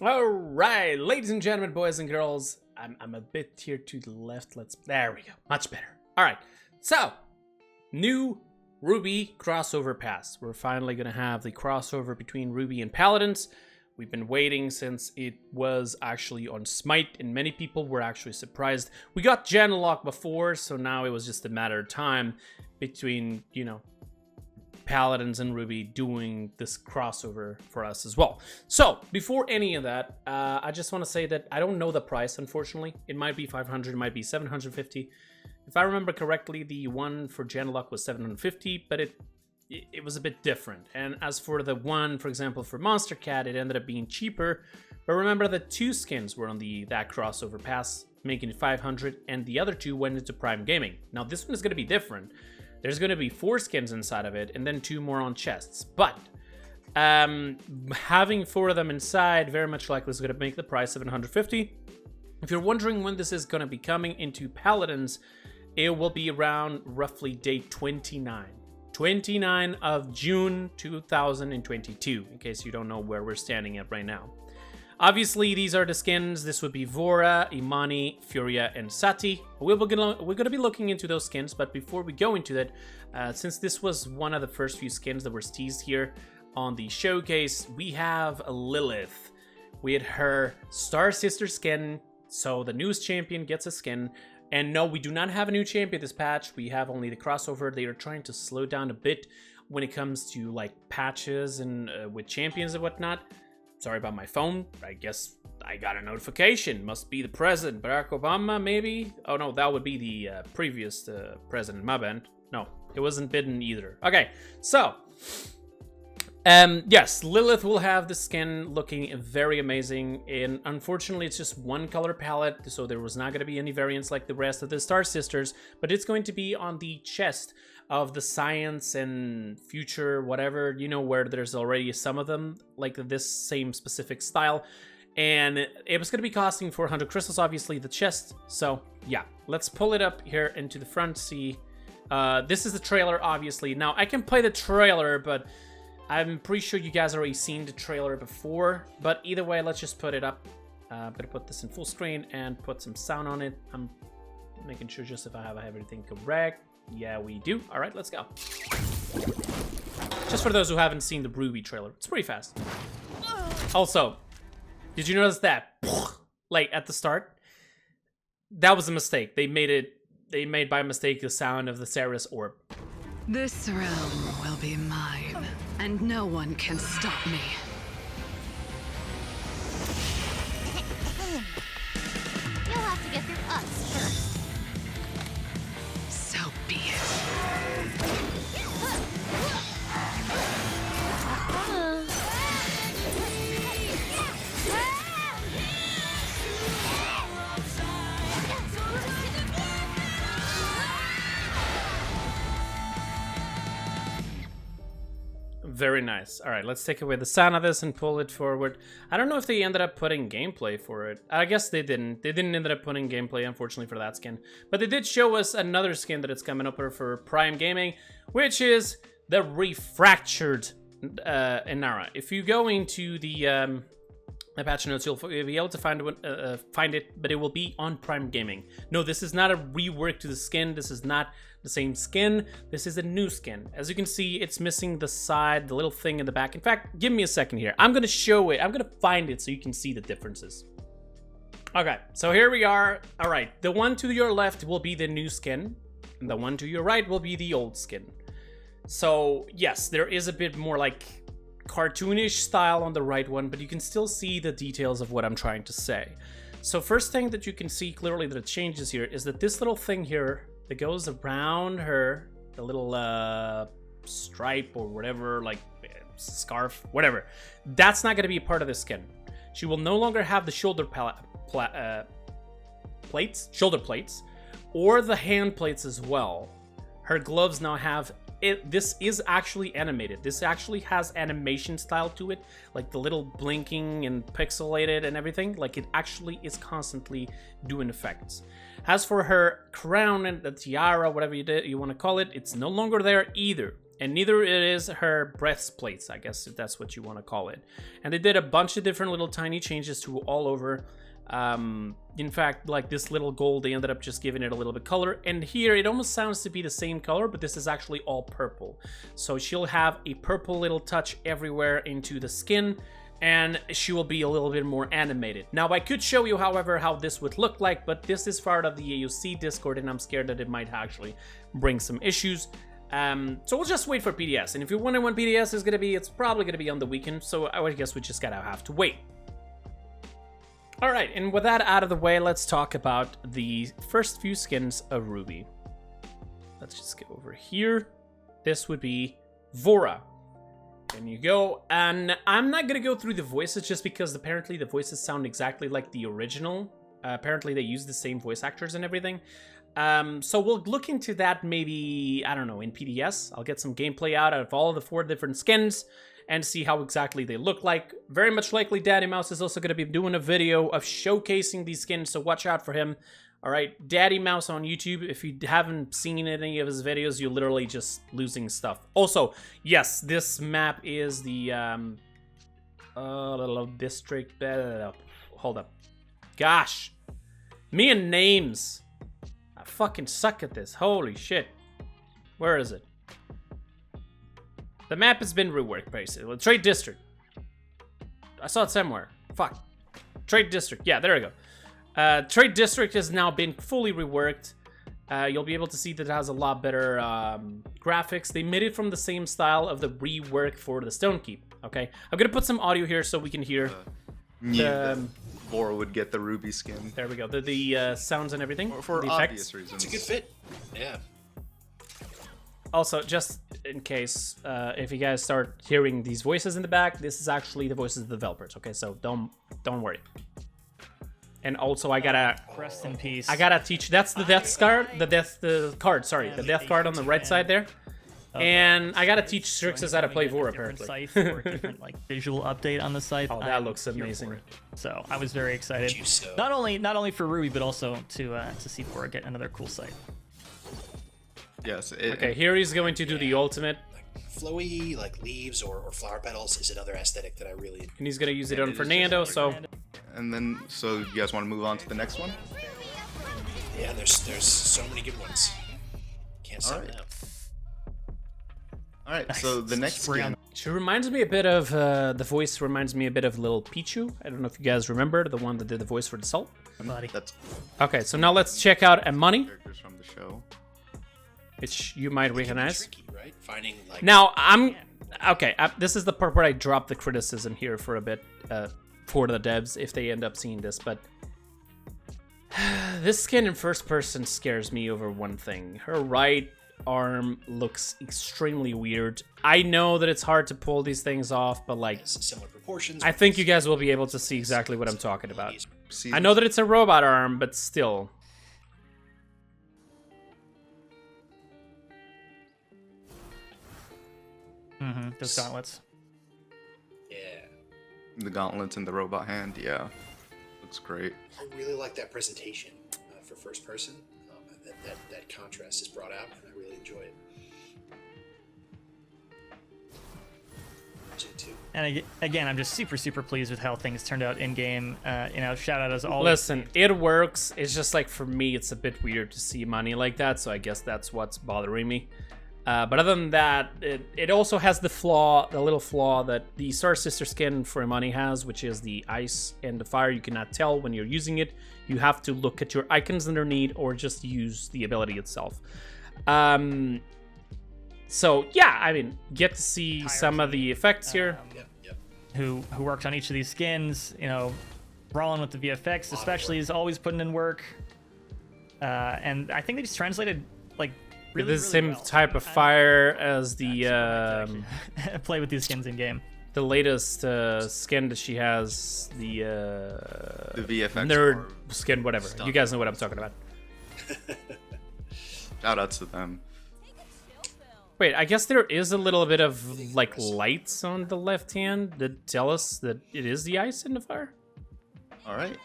All right, ladies and gentlemen, boys and girls, I'm a bit here to the left. There we go, much better. All right, so new RWBY crossover pass. We're finally gonna have the crossover between RWBY and Paladins. We've been waiting since it was actually on Smite, and many people were actually surprised. We got Genlock before, so now it was just a matter of time between, Paladins and RWBY doing this crossover for us as well. So before any of that, I just want to say that I don't know the price, unfortunately. It might be 500, it might be 750. If I remember correctly, the one for Genlock was 750, but it was a bit different. And as for the one, for example, for Monster Cat, it ended up being cheaper. But remember that 2 skins were on that crossover pass, making it 500, and the other 2 went into Prime Gaming. Now this one is going to be different. There's going to be 4 skins inside of it, and then 2 more on chests. But having 4 of them inside very much likely is going to make the price 750. If you're wondering when this is going to be coming into Paladins, it will be around roughly date 29. 29 of June 2022, in case you don't know where we're standing at right now. Obviously, these are the skins. This would be Vora, Imani, Furia, and Sati. We're gonna be looking into those skins, but before we go into that, since this was one of the first few skins that were teased here on the showcase, we have Lilith. We had her Star Sister skin, so the newest champion gets a skin. And no, we do not have a new champion this patch. We have only the crossover. They are trying to slow down a bit when it comes to like patches and with champions and whatnot. Sorry about my phone. I guess I got a notification. Must be the president, Barack Obama, maybe? Oh no, that would be the previous president, my bad. No, it wasn't Biden either. Okay, so yes, Lilith will have the skin looking very amazing, and unfortunately it's just one color palette, so there was not going to be any variants like the rest of the Star Sisters, but it's going to be on the chest of the Science and Future, whatever, where there's already some of them, like this same specific style, and it was going to be costing 400 crystals, obviously, the chest. So yeah, let's pull it up here into the front, see. This is the trailer, obviously. Now, I can play the trailer, but I'm pretty sure you guys already seen the trailer before, but either way, let's just put it up. I'm gonna put this in full screen and put some sound on it. I'm making sure just if I have everything correct. Yeah, we do. All right, let's go. Just for those who haven't seen the RWBY trailer, it's pretty fast. Also, did you notice that? Like at the start, that was a mistake. They made by mistake the sound of the Ceres orb. This realm will be mine, and no one can stop me. You'll have to get through us first. So be it. Very nice. All right, let's take away the sound of this and pull it forward. I don't know if they ended up putting gameplay for it. I guess they didn't. They didn't end up putting gameplay, unfortunately, for that skin. But they did show us another skin that it's coming up for Prime Gaming, which is the Refractured Inara. If you go into the patch notes, you'll be able to find it, but it will be on Prime Gaming. No, this is not a rework to the skin. This is not the same skin. This is a new skin. As you can see, it's missing the side, the little thing in the back. In fact, give me a second here. I'm gonna show it. I'm gonna find it so you can see the differences. Okay, so here we are. All right, the one to your left will be the new skin, and the one to your right will be the old skin. So yes, there is a bit more like cartoonish style on the right one, but you can still see the details of what I'm trying to say. So first thing that you can see clearly that it changes here is that this little thing here that goes around her, the little stripe or whatever, like scarf, whatever, that's not going to be a part of the skin. She will no longer have the shoulder shoulder plates, or the hand plates as well. Her gloves now have it. This is actually animated. This actually has animation style to it, like the little blinking and pixelated and everything. Like it actually is constantly doing effects. As for her crown and the tiara, whatever you want to call it, it's no longer there either. and neither is her breastplates, I guess if that's what you want to call it. And they did a bunch of different little tiny changes to all over. In fact, like this little gold, they ended up just giving it a little bit color. And here it almost sounds to be the same color, but this is actually all purple. So she'll have a purple little touch everywhere into the skin, and she will be a little bit more animated. Now, I could show you, however, how this would look like, but this is part of the AOC Discord, and I'm scared that it might actually bring some issues. So we'll just wait for PDS. And if you're wondering when PDS is going to be, it's probably going to be on the weekend, so I would guess we just gotta have to wait. All right, and with that out of the way, let's talk about the first few skins of RWBY. Let's just get over here. This would be Vora. And you go, and I'm not gonna go through the voices just because apparently the voices sound exactly like the original. Apparently they use the same voice actors and everything. So we'll look into that maybe, I don't know, in PDS. I'll get some gameplay out of all of the 4 different skins and see how exactly they look like. Very much likely Daddy Mouse is also gonna be doing a video of showcasing these skins, so watch out for him. All right, Daddy Mouse on YouTube. If you haven't seen any of his videos, you're literally just losing stuff. Also, yes, this map is the little district. Hold up, gosh, me and names. I fucking suck at this. Holy shit, where is it? The map has been reworked, basically. Trade District. I saw it somewhere. Fuck. Trade District. Yeah, there we go. Trade District has now been fully reworked. You'll be able to see that it has a lot better graphics. They made it from the same style of the rework for the Stone Keep. Okay, I'm gonna put some audio here so we can hear. Vora would get the RWBY skin. There we go. The sounds and everything. For the obvious effects. reasons. It's a good fit. Yeah. Also, just in case, if you guys start hearing these voices in the back, this is actually the voices of the developers. Okay, so don't worry. And also, I gotta rest in peace. I gotta teach. That's the death card. The card. Sorry, the death card on the right side there. And I gotta teach Strixus how to play Vora, apparently. Site for a different like visual update on the site. Oh, that looks amazing. So I was very excited. Not only for RWBY, but also to see Vora get another cool site. Yes. Okay, here he's going to do the ultimate. Like flowy, like leaves or flower petals is another aesthetic that I really. And he's gonna use it on Fernando. So. And then, so you guys want to move on to the next one? Yeah, there's so many good ones. Can't say Alright. no. All right, so the next skin. She reminds me a bit of, the voice reminds me a bit of Little Pichu. I don't know if you guys remember, the one that did the voice for the Salt. Buddy. That's Okay, so now let's check out Money, characters from the show. which you might It can be recognize. tricky, right? Finding like. Now, this is the part where I drop the criticism here for a bit, for the devs, if they end up seeing this, but this skin in first person scares me over one thing. Her right arm looks extremely weird. I know that it's hard to pull these things off, but like, Similar proportions. I think you guys will be able to see exactly what I'm talking about. See, I know that it's a robot arm, but still. Those gauntlets. Yeah. the gauntlets and the robot hand. Yeah, looks great. I really like that presentation for first person. That contrast is brought out, and I really enjoy it. Too. And again, I'm just super pleased with how things turned out in game. Shout out as always. Listen, it works. It's just like for me, it's a bit weird to see money like that. So I guess that's what's bothering me. But other than that, it also has the little flaw that the Star Sister skin for money has, which is the ice and the fire. You cannot tell when you're using it. You have to look at your icons underneath or just use the ability itself. So yeah, I mean, get to see some of the effects here. Yep. Who worked on each of these skins, brawling with the VFX especially, is always putting in work. And I think they just translated like really, the same well. type of fire as the play with these skins in game. The latest skin that she has, the VFX nerd skin, whatever. You guys know what I'm talking about. Shout outs to them. Wait, I guess there is a little bit of like lights on the left hand that tell us that it is the ice and the fire. All right.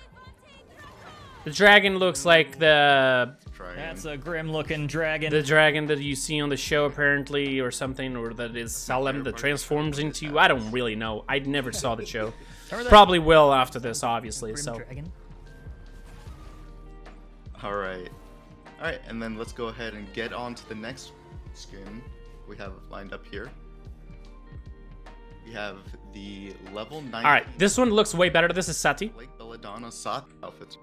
The dragon looks like the dragon. That's a grim-looking dragon. The dragon that you see on the show, apparently, or something, or that is Salem that transforms into. I don't really know. I never saw the show. Probably will after this, obviously. Grim So. dragon. All right, and then let's go ahead and get on to the next skin we have lined up here. We have the level 90. All right, this one looks way better. This is Sati. Lake Belladonna Sat outfits.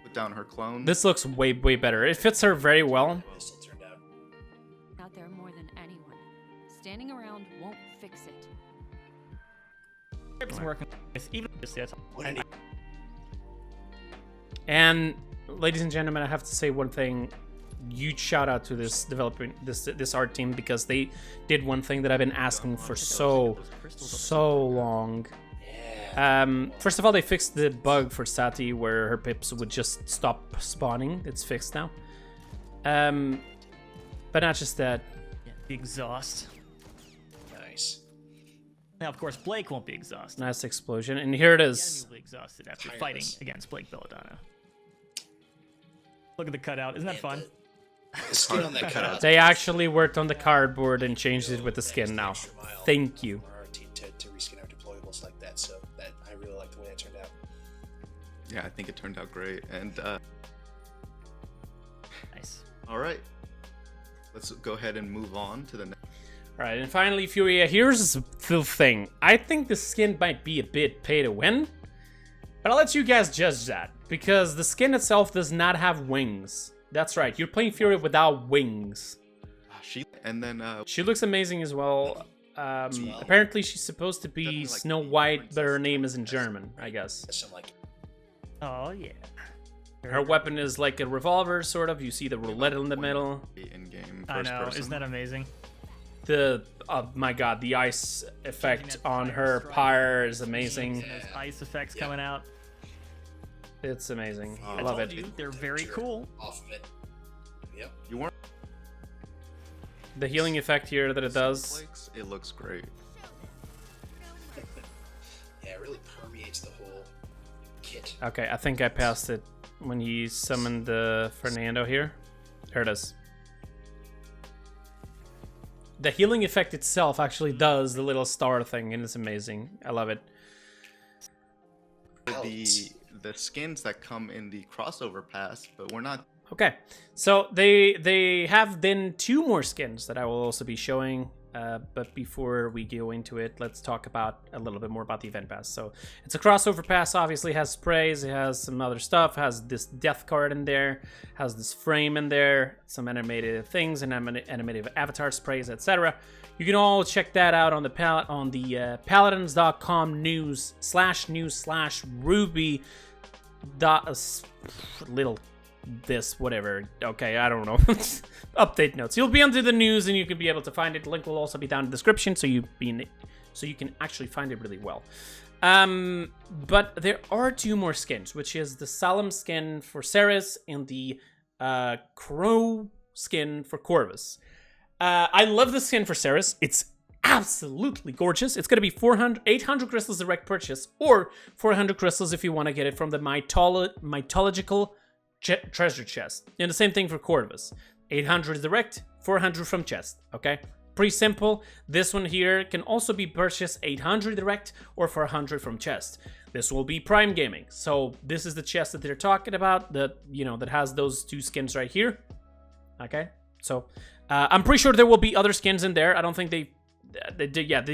Put down her clone. This looks way better. It fits her very well. Pistol turned out. Out there more than anyone. Standing around won't fix it. It's working. Even this, yes. What an And ladies and gentlemen, I have to say one thing. Huge shout out to this developing this art team, because they did one thing that I've been asking for so long. First of all, they fixed the bug for Sati where her pips would just stop spawning. It's fixed now. But not just that. Yeah, the exhaust. nice. Now, of course, Blake won't be exhausted. Nice explosion, and here it The enemy is. will be exhausted after Tireless. fighting against Blake Belladonna. Look at the cutout. Isn't that fun? The skin on that cutout. They actually worked on the cardboard and changed it with the skin now. Thank you. For our team to reskin our deployables like that, so that I really like the way it turned out. Yeah, I think it turned out great. And Nice. all right, let's go ahead and move on to the next. Alright, and finally, Furia, here's the thing. I think the skin might be a bit pay to win, but I'll let you guys judge that, because the skin itself does not have wings. That's right, you're playing Furia without wings. And then She looks amazing as well. Apparently she's supposed to be Definitely like Snow the White, but her princess name is in German, I guess. Some like Oh, yeah. Her weapon is like a revolver, sort of. You see the roulette in the middle. in-game I first know. person. Isn't that amazing? Oh my god, the ice effect on her pyre is amazing. And those ice effects coming out. It's amazing. I I love told it. you, they're very cool. off of it. Yep. You weren't. The healing effect here that it does. Flakes, it looks great. Yeah, it really permeates the whole kit. Okay, I think I passed it when he summoned Fernando here. There it is. The healing effect itself actually does the little star thing, and it's amazing. I love it. The skins that come in the crossover pass, but we're not. Okay, so they have then 2 more skins that I will also be showing. But before we go into it, let's talk about a little bit more about the event pass. So it's a crossover pass. Obviously, it has sprays, it has some other stuff, has this death card in there, has this frame in there, some animated things and animated avatar sprays, etc. You can all check that out on the paladins.com news/RWBY little this whatever. Okay, I don't know. Update notes. You'll be under the news and you can be able to find it. The link will also be down in the description, so you can actually find it really well. But there are 2 more skins, which is the Salem skin for Ceres and the Crow skin for Corvus. I love the skin for Ceres. It's absolutely gorgeous. It's going to be 800 crystals direct purchase, or 400 crystals if you want to get it from the mythological treasure chest. And the same thing for Corvus. 800 direct, 400 from chest. Okay, pretty simple. This one here can also be purchased 800 direct or 400 from chest. This will be Prime Gaming. So this is the chest that they're talking about, that that has those 2 skins right here. Okay, so I'm pretty sure there will be other skins in there. I don't think they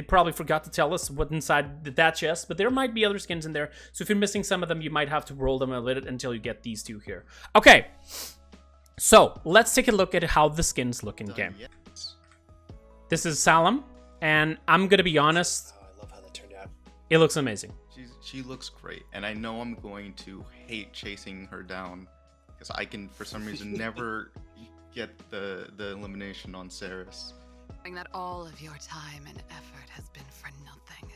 probably forgot to tell us what inside that chest, but there might be other skins in there. So if you're missing some of them, you might have to roll them a little until you get these 2 here. Okay, so let's take a look at how the skins look in game. Yes. This is Salem, and I'm gonna be honest, Oh, I love how that turned out. it looks amazing. She looks great, and I know I'm going to hate chasing her down because I can, for some reason, never get the elimination on Ceres. Knowing that all of your time and effort has been for nothing.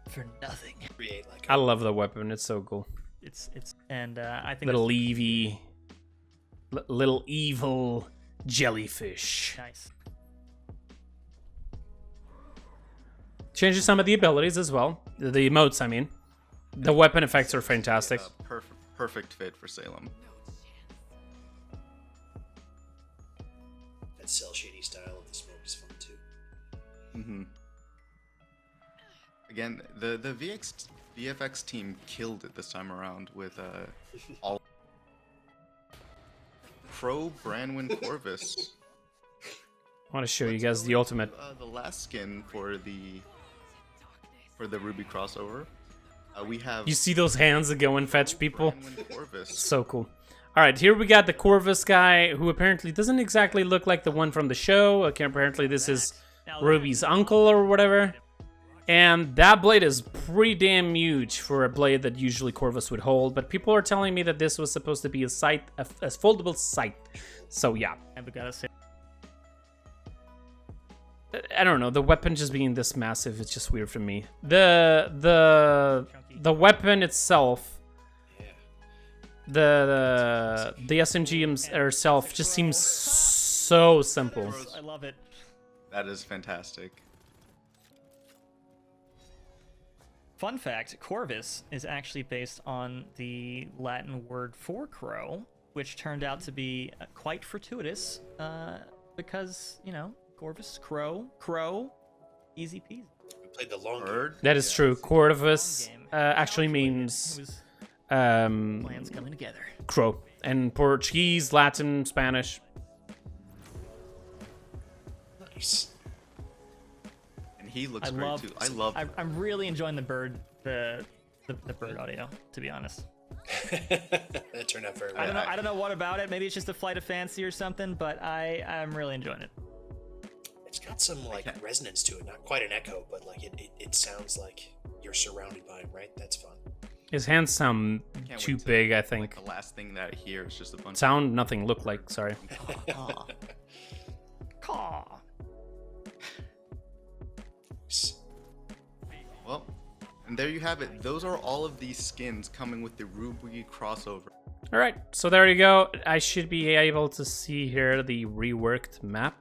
For nothing. Create like I love the weapon. It's so cool. I think Little Evie, little evil jellyfish. that's nice. Changes some of the abilities as well. The emotes, I mean. The weapon effects are fantastic. Perfect fit for Salem. cell shady style of the smoke is fun too. Mm-hmm. Again, the VFX team killed it this time around with all Pro Branwyn Corvus. I want to show you guys the ultimate. The last skin for the RWBY crossover. We have. You see those hands that go and fetch people? Branwyn Corvus. So cool. All right, here we got the Corvus guy, who apparently doesn't exactly look like the one from the show. Okay, apparently this is Ruby's uncle or whatever. And that blade is pretty damn huge for a blade that usually Corvus would hold. But people are telling me that this was supposed to be a scythe, a foldable scythe. So yeah. I don't know, the weapon just being this massive, it's just weird for me. The weapon itself, the SMG herself just seems so simple. I love it. That is fantastic. Fun fact, Corvus is actually based on the Latin word for crow, which turned out to be quite fortuitous, because, you know, Corvus, crow, easy peasy. We played the long Bird? That is true. Corvus actually means Plans coming together. crow. And Portuguese, Latin, Spanish. Nice. And he looks great too. I love. I'm really enjoying the bird, the bird audio, to be honest. That turned out very well. I don't know what about it. Maybe it's just a flight of fancy or something, but I'm really enjoying it. It's got some like resonance to it, not quite an echo, but like it sounds like you're surrounded by him, right? That's fun. His hands sound Can't too wait to, big, I think. Like, the last thing that I hear is just a bunch. Sound, nothing, look like, sorry. Caw. Well, and there you have it. Those are all of these skins coming with the RWBY crossover. All right, so there you go. I should be able to see here the reworked map.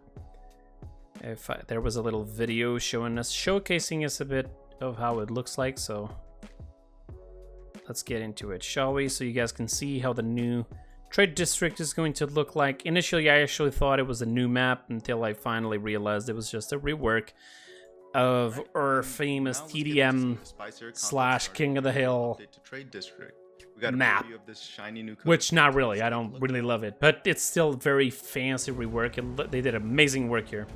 There was a little video showcasing us a bit of how it looks like, so let's get into it, shall we? So you guys can see how the new trade district is going to look like. Initially, I actually thought it was a new map until I finally realized it was just a rework of our famous TDM / King of the Hill map, which not really, I don't really love it, but it's still very fancy rework. They did amazing work here.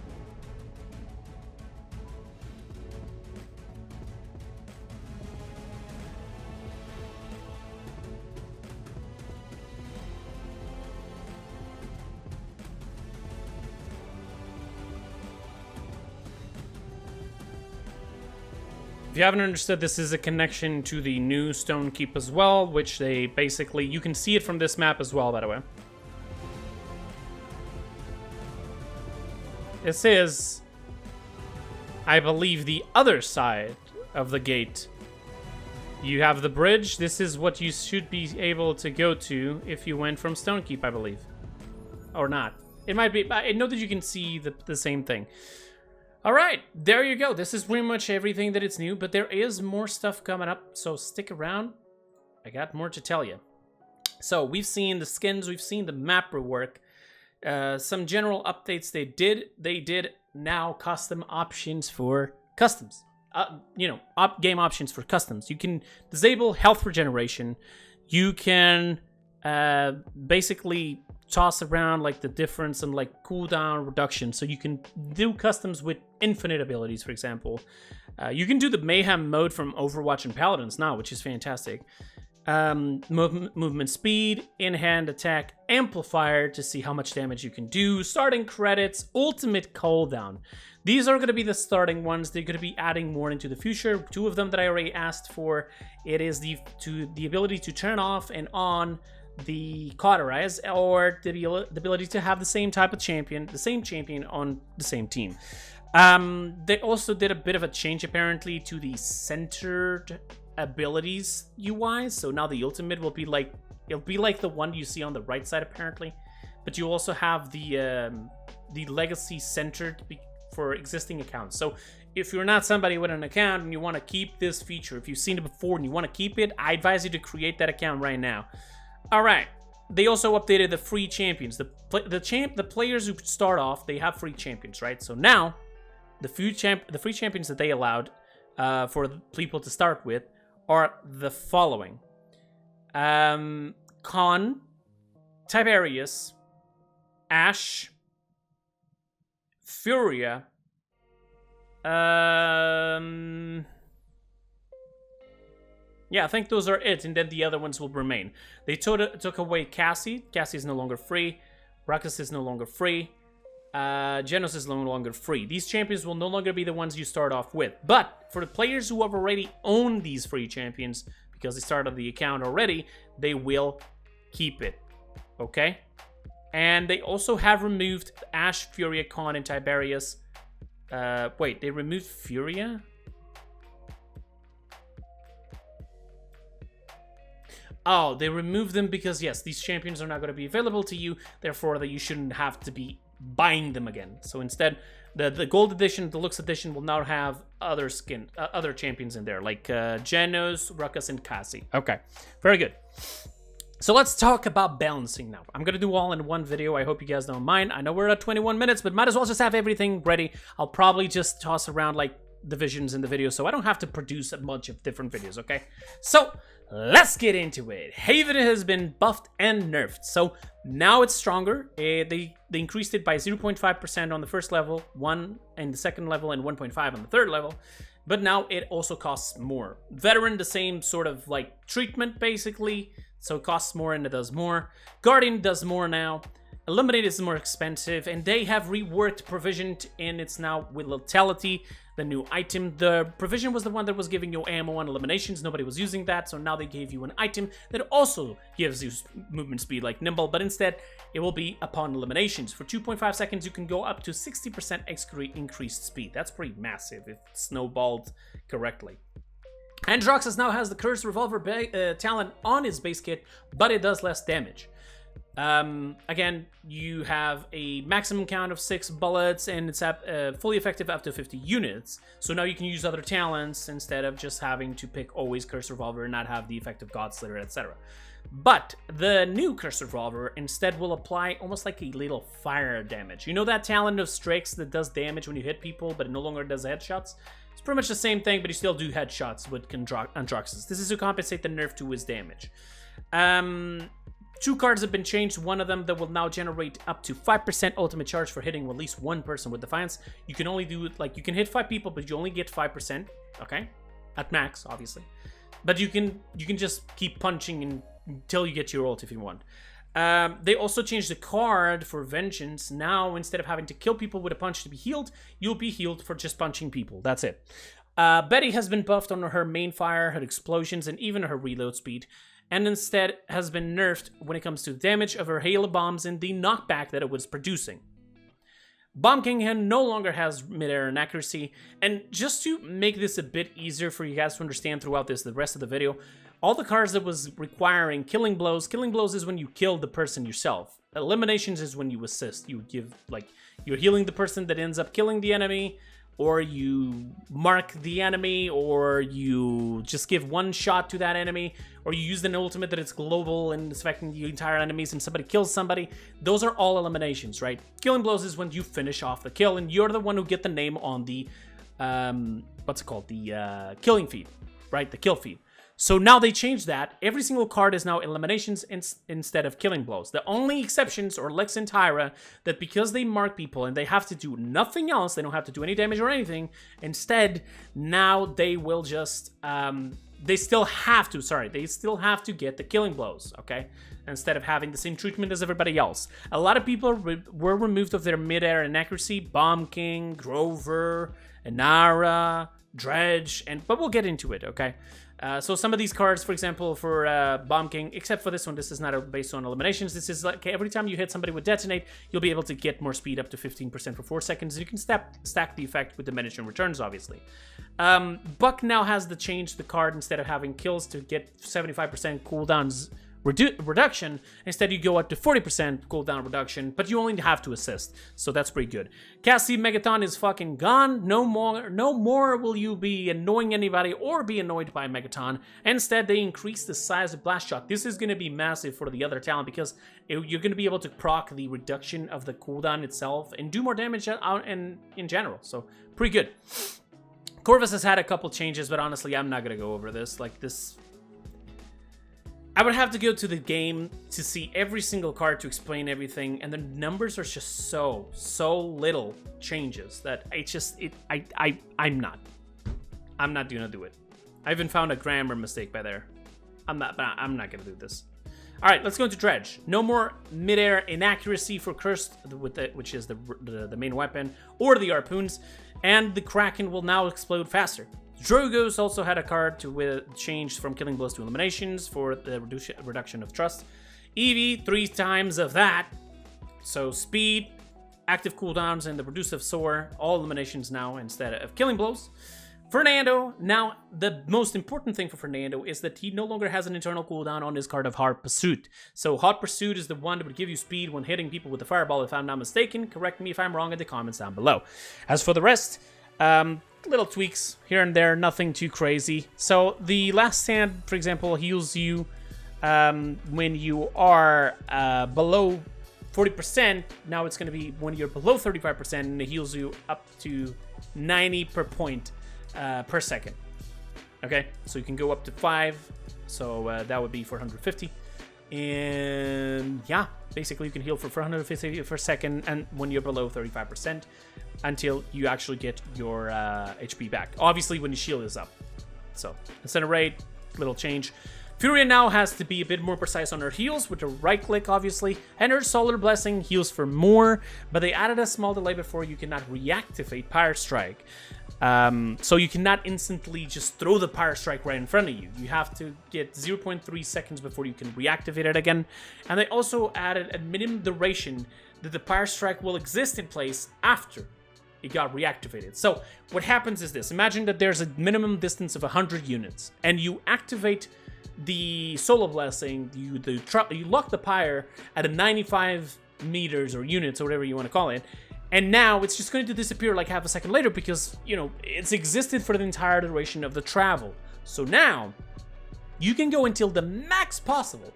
If you haven't understood, this is a connection to the new Stone Keep as well, which they basically, you can see it from this map as well, by the way. This is, I believe, the other side of the gate. You have the bridge. This is what you should be able to go to if you went from Stone Keep, I believe. Or not. It might be, I know that you can see the same thing. All right, there you go. This is pretty much everything that is new, but there is more stuff coming up, so stick around. I got more to tell you. So we've seen the skins, we've seen the map rework, some general updates they did now custom options for customs. Game options for customs. You can disable health regeneration. You can basically toss around like the difference and like cooldown reduction, so you can do customs with infinite abilities. For example, you can do the mayhem mode from Overwatch and Paladins now, which is fantastic. Movement speed, in-hand attack, amplifier to see how much damage you can do, starting credits, ultimate cooldown. These are going to be the starting ones. They're going to be adding more into the future. Two of them that I already asked for. It is the ability to turn off and on the cauterize, or the ability to have the same type of champion, the same champion on the same team. They also did a bit of a change apparently to the centered abilities UI. So now the ultimate will be like, it'll be like the one you see on the right side apparently, but you also have the legacy centered for existing accounts. So if you're not somebody with an account and you want to keep this feature, if you've seen it before and you want to keep it, I advise you to create that account right now. All right, they also updated the free champions. The players who start off, they have free champions, right? So now, the free champions that they allowed for the people to start with are the following: Khan, Tiberius, Ash, Furia, yeah, I think those are it, and then the other ones will remain. They took away Cassie. Cassie is no longer free. Ruckus is no longer free. Genos is no longer free. These champions will no longer be the ones you start off with. But for the players who have already owned these free champions, because they started the account already, they will keep it. Okay? And they also have removed Ash, Furia, Khan, and Tiberius. Wait, they removed Furia? Oh, they removed them because, yes, these champions are not going to be available to you, therefore that you shouldn't have to be buying them again. So instead, the gold edition, deluxe edition will now have other champions in there, like Genos, Ruckus, and Cassie. Okay, very good. So let's talk about balancing now. I'm going to do all in one video. I hope you guys don't mind. I know we're at 21 minutes, but might as well just have everything ready. I'll probably just toss around like divisions in the video, so I don't have to produce a bunch of different videos, okay? So let's get into it. Haven has been buffed and nerfed, so now it's stronger. They increased it by 0.5% on the first level, 1 in the second level, and 1.5 on the third level. But now it also costs more. Veteran, the same sort of like treatment basically, so it costs more and it does more. Guardian does more now. Eliminate is more expensive, and they have reworked Provisioned, and it's now with Lethality, the new item. The Provision was the one that was giving you ammo on eliminations. Nobody was using that, so now they gave you an item that also gives you movement speed like Nimble, but instead it will be upon eliminations. For 2.5 seconds, you can go up to 60% increased speed. That's pretty massive if snowballed correctly. Androxus now has the Cursed Revolver talent on his base kit, but it does less damage. Again, you have a maximum count of 6 bullets, and it's fully effective up to 50 units. So now you can use other talents instead of just having to pick always Cursed Revolver and not have the effect of Godslayer, etc. But the new Cursed Revolver instead will apply almost like a little fire damage. You know that talent of Strix that does damage when you hit people, but it no longer does headshots? It's pretty much the same thing, but you still do headshots with Androxus. This is to compensate the nerf to his damage. 2 cards have been changed. One of them that will now generate up to 5% ultimate charge for hitting at least one person with Defiance. You can only do it, like, you can hit 5 people, but you only get 5%, okay? At max, obviously. But you can just keep punching until you get your ult if you want. They also changed the card for Vengeance. Now, instead of having to kill people with a punch to be healed, you'll be healed for just punching people. That's it. Betty has been buffed on her main fire, her explosions, and even her reload speed, and instead has been nerfed when it comes to the damage of her hail of bombs and the knockback that it was producing. Bomb King no longer has mid-air inaccuracy, and just to make this a bit easier for you guys to understand throughout the rest of the video, all the cards that was requiring killing blows is when you kill the person yourself. Eliminations is when you assist. You give, like, you're healing the person that ends up killing the enemy, or you mark the enemy, or you just give one shot to that enemy, or you use an ultimate that it's global and it's affecting the entire enemies and somebody kills somebody. Those are all eliminations, right? Killing blows is when you finish off the kill and you're the one who get the name on the, what's it called? The killing feed, right? The kill feed. So now they changed that. Every single card is now eliminations instead of killing blows. The only exceptions are Lex and Tyra, that because they mark people and they have to do nothing else, they don't have to do any damage or anything. Instead, now they will just, they still have to get the killing blows, okay? Instead of having the same treatment as everybody else. A lot of people were removed of their mid-air inaccuracy. Bomb King, Grover, Inara, Dredge, but we'll get into it, okay? So some of these cards, for example, for Bomb King, except for this one, this is not based on eliminations. This is like every time you hit somebody with Detonate, you'll be able to get more speed up to 15% for 4 seconds. You can stack the effect with diminishing returns, obviously. Buck now has to change the card instead of having kills to get 75% cooldowns reduction. Instead, you go up to 40% cooldown reduction, but you only have to assist, so that's pretty good. Cassie Megaton is fucking gone. No more will you be annoying anybody or be annoyed by Megaton. Instead, they increase the size of Blast Shot. This is going to be massive for the other talent because you're going to be able to proc the reduction of the cooldown itself and do more damage out in general, so pretty good. Corvus has had a couple changes, but honestly, I'm not going to go over this. Like, this... I would have to go to the game to see every single card to explain everything, and the numbers are just so little changes that I'm not gonna do it. I even found a grammar mistake by there. I'm not gonna do this. All right, let's go into Dredge. No more midair inaccuracy for Cursed, which is the main weapon, or the harpoons, and the Kraken will now explode faster. Drogo's also had a card to change from killing blows to eliminations for the reduction of trust. Eevee, 3 times of that. So speed, active cooldowns, and the reducive soar, all eliminations now instead of killing blows. Fernando, now the most important thing for Fernando is that he no longer has an internal cooldown on his card of Hot Pursuit. So Hot Pursuit is the one that would give you speed when hitting people with the fireball, if I'm not mistaken. Correct me if I'm wrong in the comments down below. As for the rest, little tweaks here and there, nothing too crazy. So the Last Stand, for example, heals you when you are below 40%. Now it's going to be when you're below 35%, and it heals you up to 90 per point per second. Okay, so you can go up to 5, so that would be 450. And yeah, basically you can heal for 450 per second, and when you're below 35%, until you actually get your HP back. Obviously, when your shield is up. So, Incinerate, little change. Furia now has to be a bit more precise on her heals with her right click, obviously, and her Solar Blessing heals for more, but they added a small delay before you cannot reactivate Pyre Strike. So you cannot instantly just throw the Pyre Strike right in front of you. You have to get 0.3 seconds before you can reactivate it again. And they also added a minimum duration that the Pyre Strike will exist in place after it got reactivated. So what happens is this. Imagine that there's a minimum distance of 100 units, and you activate the Solar Blessing, you lock the Pyre at a 95 meters or units or whatever you want to call it, and now it's just going to disappear like half a second later because, you know, it's existed for the entire duration of the travel. So now you can go until the max possible,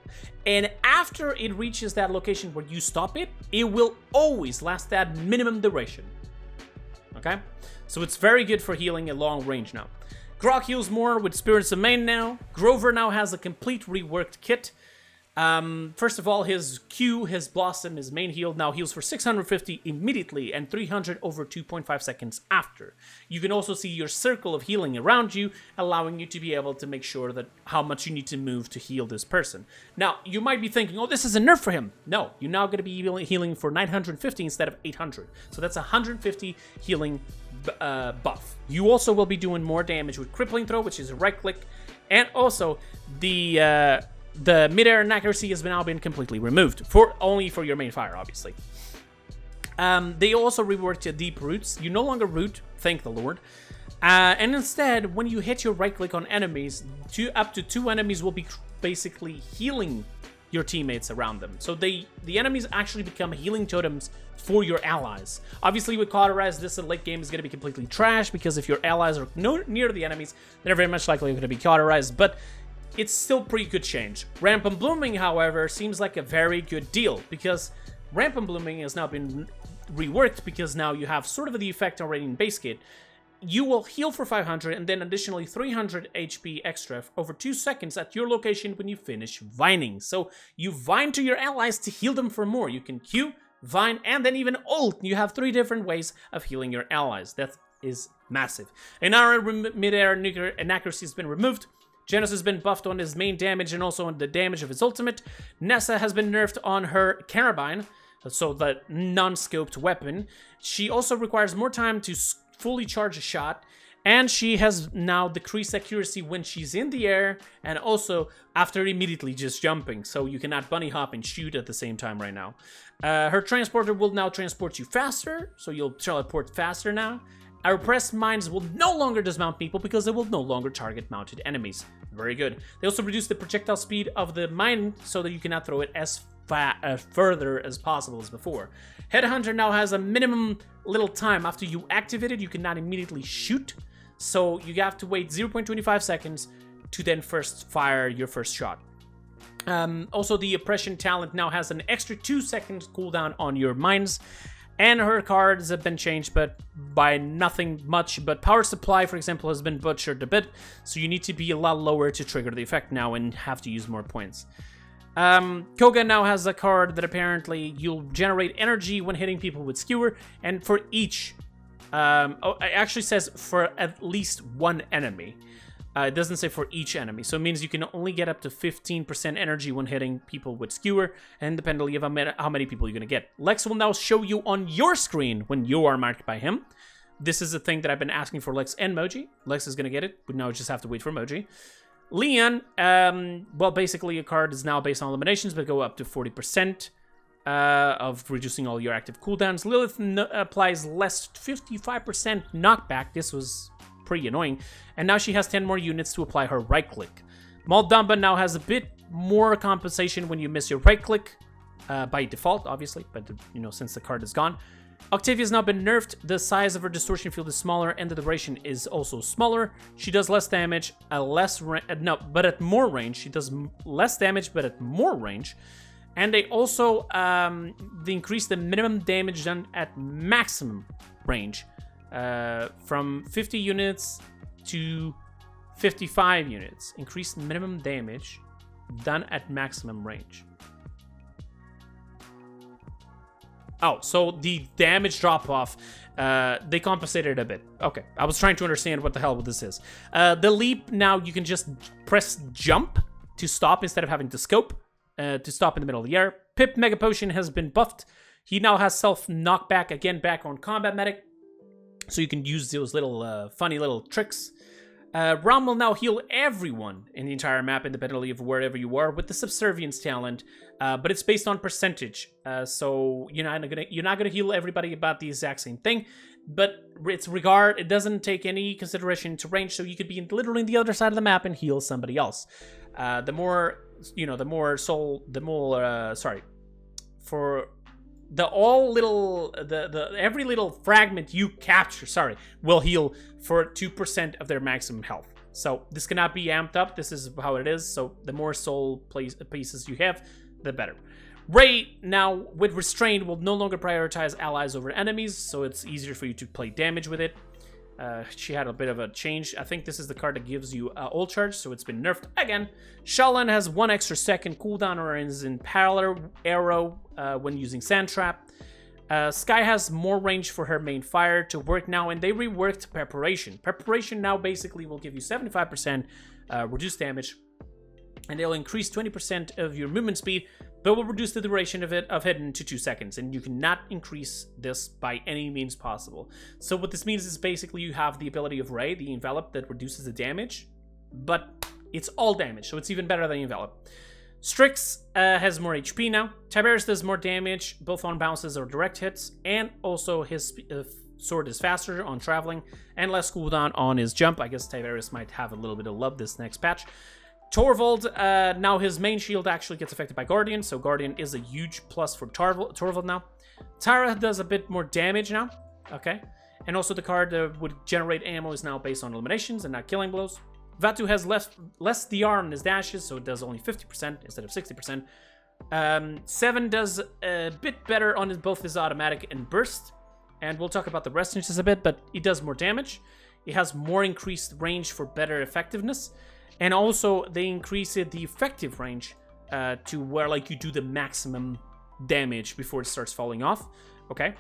and after it reaches that location where you stop it, it will always last that minimum duration. Okay? So it's very good for healing at long range now. Grok heals more with Spirits of Main now. Grover now has a complete reworked kit. First of all, his Q, his Blossom, his main heal now heals for 650 immediately and 300 over 2.5 seconds after. You can also see your circle of healing around you, allowing you to be able to make sure that how much you need to move to heal this person. Now, you might be thinking, oh, this is a nerf for him. No, you're now going to be healing for 950 instead of 800. So that's 150 healing buff. You also will be doing more damage with Crippling Throw, which is a right click, and also the mid-air inaccuracy has now been completely removed, only for your main fire, obviously. They also reworked your deep roots. You no longer root, thank the Lord. And instead, when you hit your right click on enemies, up to 2 enemies will be basically healing your teammates around them. So the enemies actually become healing totems for your allies. Obviously, with Cauterize, this late game is going to be completely trash because if your allies are near the enemies, they're very much likely going to be Cauterized, but it's still pretty good change. Rampant Blooming, however, seems like a very good deal because Rampant Blooming has now been reworked because now you have sort of the effect already in base kit. You will heal for 500 and then additionally 300 HP extra over 2 seconds at your location when you finish vining. So you vine to your allies to heal them for more. You can Q, vine, and then even ult. You have 3 different ways of healing your allies. That is massive. Inara mid-air inaccuracy has been removed. Genos has been buffed on his main damage and also on the damage of his ultimate. Nessa has been nerfed on her Carabine, so the non-scoped weapon. She also requires more time to fully charge a shot, and she has now decreased accuracy when she's in the air and also after immediately just jumping, so you cannot bunny hop and shoot at the same time right now. Her transporter will now transport you faster, so you'll teleport faster now. Our Repressed Mines will no longer dismount people because they will no longer target mounted enemies. Very good. They also reduce the projectile speed of the mine so that you cannot throw it as further as possible as before. Headhunter now has a minimum little time. After you activate it, you cannot immediately shoot. So you have to wait 0.25 seconds to then first fire your first shot. Also, the Oppression talent now has an extra 2 seconds cooldown on your mines. And her cards have been changed, but by nothing much. But Power Supply, for example, has been butchered a bit. So you need to be a lot lower to trigger the effect now and have to use more points. Koga now has a card that apparently you'll generate energy when hitting people with Skewer. And for each, it actually says for at least one enemy. It doesn't say for each enemy, so it means you can only get up to 15% energy when hitting people with Skewer, independently of how many people you're going to get. Lex will now show you on your screen when you are marked by him. This is a thing that I've been asking for Lex and Moji. Lex is going to get it, but now we just have to wait for Moji. Leon, well, basically a card is now based on eliminations, but go up to 40% of reducing all your active cooldowns. Lilith applies less 55% knockback. This was pretty annoying. And now she has 10 more units to apply her right click. Maldamba now has a bit more compensation when you miss your right click, by default, obviously, but you know, since the card is gone. Octavia's now been nerfed. The size of her distortion field is smaller, and the duration is also smaller. She does less damage, but at more range. She does less damage, but at more range. And they also they increase the minimum damage done at maximum range. From 50 units to 55 units. Increased minimum damage done at maximum range. Oh, so the damage drop-off, they compensated a bit. Okay, I was trying to understand what the hell this is. The leap, now you can just press jump to stop instead of having to scope to stop in the middle of the air. Pip Mega Potion has been buffed. He now has self-knockback, again, back on Combat Medic. So you can use those little funny little tricks. Ram will now heal everyone in the entire map, independently of wherever you are, with the Subservience talent. But it's based on percentage. So you're not gonna heal everybody about the exact same thing. But it doesn't take any consideration to range. So you could be literally on the other side of the map and heal somebody else. Every little fragment you capture, will heal for 2% of their maximum health. So this cannot be amped up. This is how it is. So the more soul pieces you have, the better. Ray, now with Restrained, will no longer prioritize allies over enemies, so it's easier for you to play damage with it. She had a bit of a change. I think this is the card that gives you ult charge, so it's been nerfed again. Shalan has 1 extra second cooldown or is in parallel arrow when using Sand Trap. Sky has more range for her main fire to work now, and they reworked Preparation. Preparation now basically will give you 75% reduced damage, and they'll increase 20% of your movement speed, but will reduce the duration of hidden to 2 seconds, and you cannot increase this by any means possible. So what this means is basically you have the ability of Ray, the Envelop, that reduces the damage, but it's all damage, so it's even better than Envelop. Strix has more HP now. Tiberius does more damage, both on bounces or direct hits, and also his sword is faster on traveling, and less cooldown on his jump. I guess Tiberius might have a little bit of love this next patch. Torvald, now his main shield actually gets affected by Guardian, so Guardian is a huge plus for Torvald now. Tara does a bit more damage now, okay? And also the card that would generate ammo is now based on eliminations and not killing blows. Vatu has less DR on his dashes, so it does only 50% instead of 60%. Seven does a bit better on both his automatic and burst, and we'll talk about the rest in just a bit, but he does more damage. He has more increased range for better effectiveness. And also, they increased the effective range to where, like, you do the maximum damage before it starts falling off, okay?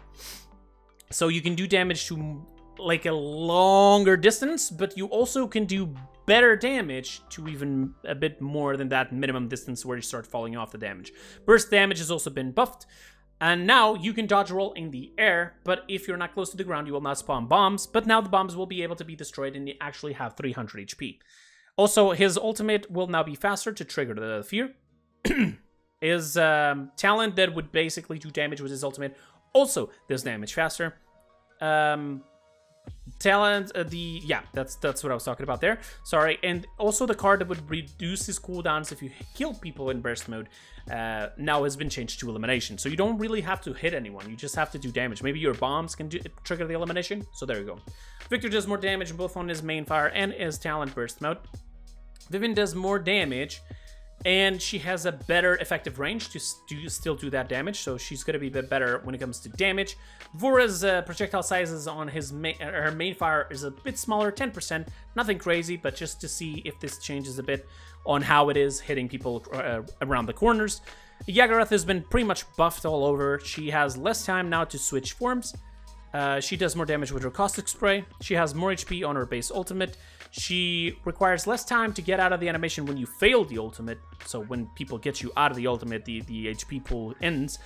So you can do damage to, like, a longer distance, but you also can do better damage to even a bit more than that minimum distance where you start falling off the damage. Burst damage has also been buffed, and now you can dodge roll in the air, but if you're not close to the ground, you will not spawn bombs, but now the bombs will be able to be destroyed and you actually have 300 HP. Also, his ultimate will now be faster to trigger the fear. His talent that would basically do damage with his ultimate also does damage faster. talent, that's what I was talking about there. Sorry. And also the card that would reduce his cooldowns if you kill people in burst mode now has been changed to elimination. So you don't really have to hit anyone. You just have to do damage. Maybe your bombs can trigger the elimination. So there you go. Victor does more damage both on his main fire and his talent burst mode. Vivian does more damage, and she has a better effective range to still do that damage, so she's going to be a bit better when it comes to damage. Vora's projectile sizes on her main fire is a bit smaller, 10%. Nothing crazy, but just to see if this changes a bit on how it is hitting people around the corners. Yagarath has been pretty much buffed all over. She has less time now to switch forms. She does more damage with her caustic spray. She has more HP on her base ultimate. She requires less time to get out of the animation when you fail the ultimate. So when people get you out of the ultimate, the HP pool ends.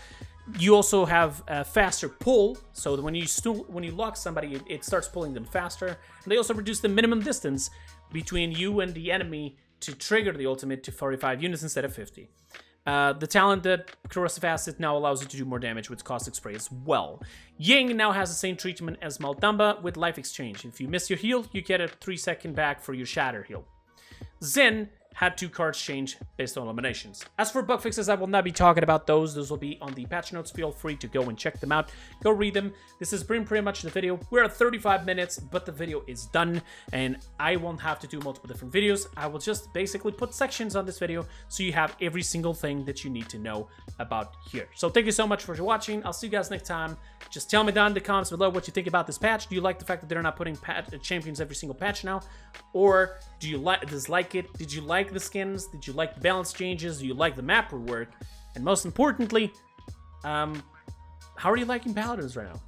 You also have a faster pull, so that when you lock somebody, it starts pulling them faster. And they also reduce the minimum distance between you and the enemy to trigger the ultimate to 45 units instead of 50. The talent that Corrosive Acid now allows you to do more damage with Caustic Spray as well. Ying now has the same treatment as Maldamba with Life Exchange. If you miss your heal, you get a 3-second back for your Shatter heal. Zen had 2 cards change based on eliminations. As for bug fixes, I will not be talking about those. Those will be on the patch notes. Feel free to go and check them out. Go read them. This has been pretty much the video. We're at 35 minutes, but the video is done, and I won't have to do multiple different videos. I will just basically put sections on this video so you have every single thing that you need to know about here. So thank you so much for watching. I'll see you guys next time. Just tell me down in the comments below what you think about this patch. Do you like the fact that they're not putting champions every single patch now? Or do you dislike it? Did you like the skins? Did you like the balance changes? Do you like the map rework? And most importantly, how are you liking Paladins right now?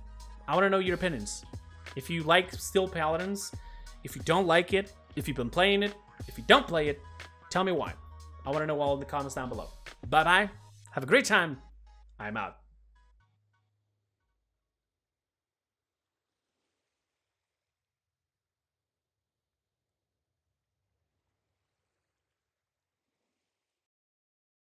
I want to know your opinions. If you like still Paladins, if you don't like it, if you've been playing it, if you don't play it, tell me why. I want to know all in the comments down below. Bye-bye. Have a great time. I'm out.